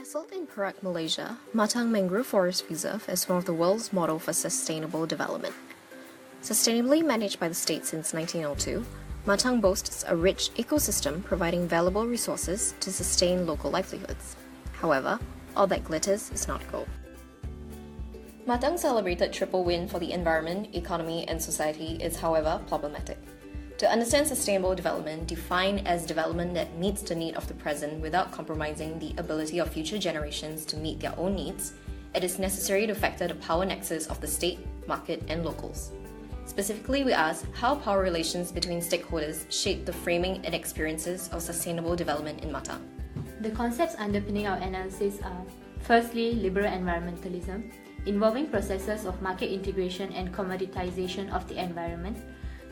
Nestled in Perak, Malaysia, Matang Mangrove Forest Reserve is one of the world's model for sustainable development. Sustainably managed by the state since 1902, Matang boasts a rich ecosystem providing valuable resources to sustain local livelihoods. However, all that glitters is not gold. Matang celebrated triple win for the environment, economy, and society is, however, problematic. To understand sustainable development, defined as development that meets the need of the present without compromising the ability of future generations to meet their own needs, it is necessary to factor the power nexus of the state, market, and locals. Specifically, we ask how power relations between stakeholders shape the framing and experiences of sustainable development in Matang. The concepts underpinning our analysis are, firstly, liberal environmentalism, involving processes of market integration and commoditization of the environment.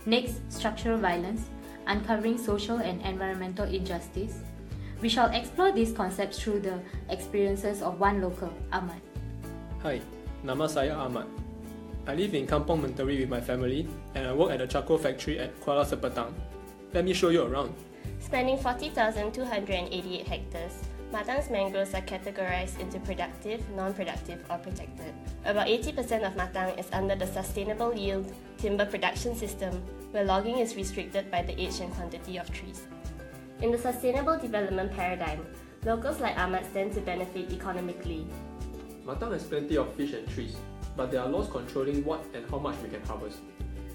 Next, structural violence, uncovering social and environmental injustice. We shall explore these concepts through the experiences of one local, Ahmad. Hi, nama saya Ahmad. I live in Kampong Menteri with my family and I work at a charcoal factory at Kuala Sepetang. Let me show you around. Spanning 40,288 hectares, Matang's mangroves are categorized into productive, non-productive, or protected. About 80% of Matang is under the sustainable yield timber production system, where logging is restricted by the age and quantity of trees. In the sustainable development paradigm, locals like Ahmad stand to benefit economically. Matang has plenty of fish and trees, but there are laws controlling what and how much we can harvest.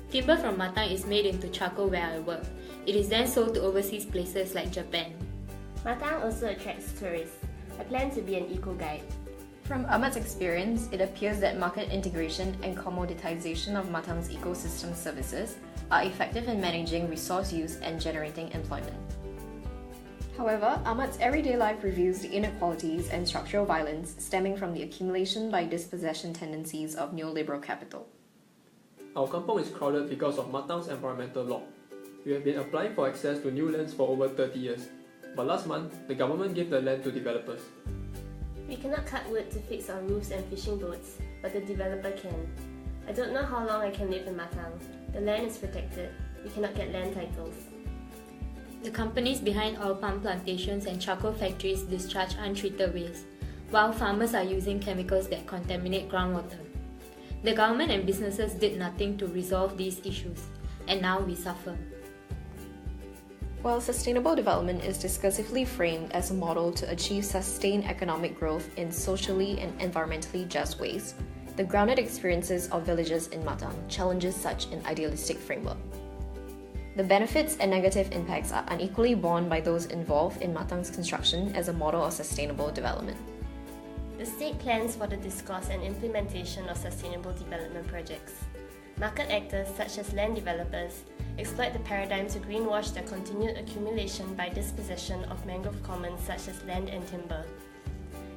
Timber from Matang is made into charcoal where I work. It is then sold to overseas places like Japan. Matang also attracts tourists. I plan to be an eco-guide. From Ahmad's experience, it appears that market integration and commoditization of Matang's ecosystem services are effective in managing resource use and generating employment. However, Ahmad's everyday life reveals the inequalities and structural violence stemming from the accumulation by dispossession tendencies of neoliberal capital. Our kampong is crowded because of Matang's environmental law. We have been applying for access to new lands for over 30 years. But last month, the government gave the land to developers. We cannot cut wood to fix our roofs and fishing boats, but the developer can. I don't know how long I can live in Matang. The land is protected. We cannot get land titles. The companies behind oil palm plantations and charcoal factories discharge untreated waste, while farmers are using chemicals that contaminate groundwater. The government and businesses did nothing to resolve these issues, and now we suffer. While sustainable development is discursively framed as a model to achieve sustained economic growth in socially and environmentally just ways, the grounded experiences of villagers in Matang challenges such an idealistic framework. The benefits and negative impacts are unequally borne by those involved in Matang's construction as a model of sustainable development. The state plans for the discourse and implementation of sustainable development projects. Market actors such as land developers exploit the paradigm to greenwash their continued accumulation by dispossession of mangrove commons such as land and timber.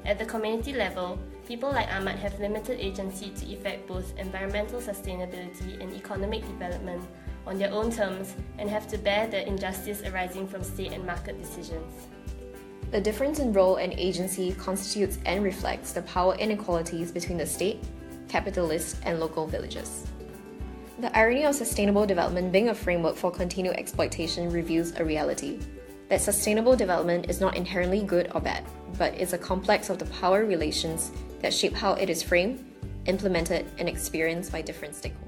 At the community level, people like Ahmad have limited agency to effect both environmental sustainability and economic development on their own terms and have to bear the injustice arising from state and market decisions. The difference in role and agency constitutes and reflects the power inequalities between the state, capitalists, and local villages. The irony of sustainable development being a framework for continued exploitation reveals a reality that sustainable development is not inherently good or bad, but is a complex of the power relations that shape how it is framed, implemented, and experienced by different stakeholders.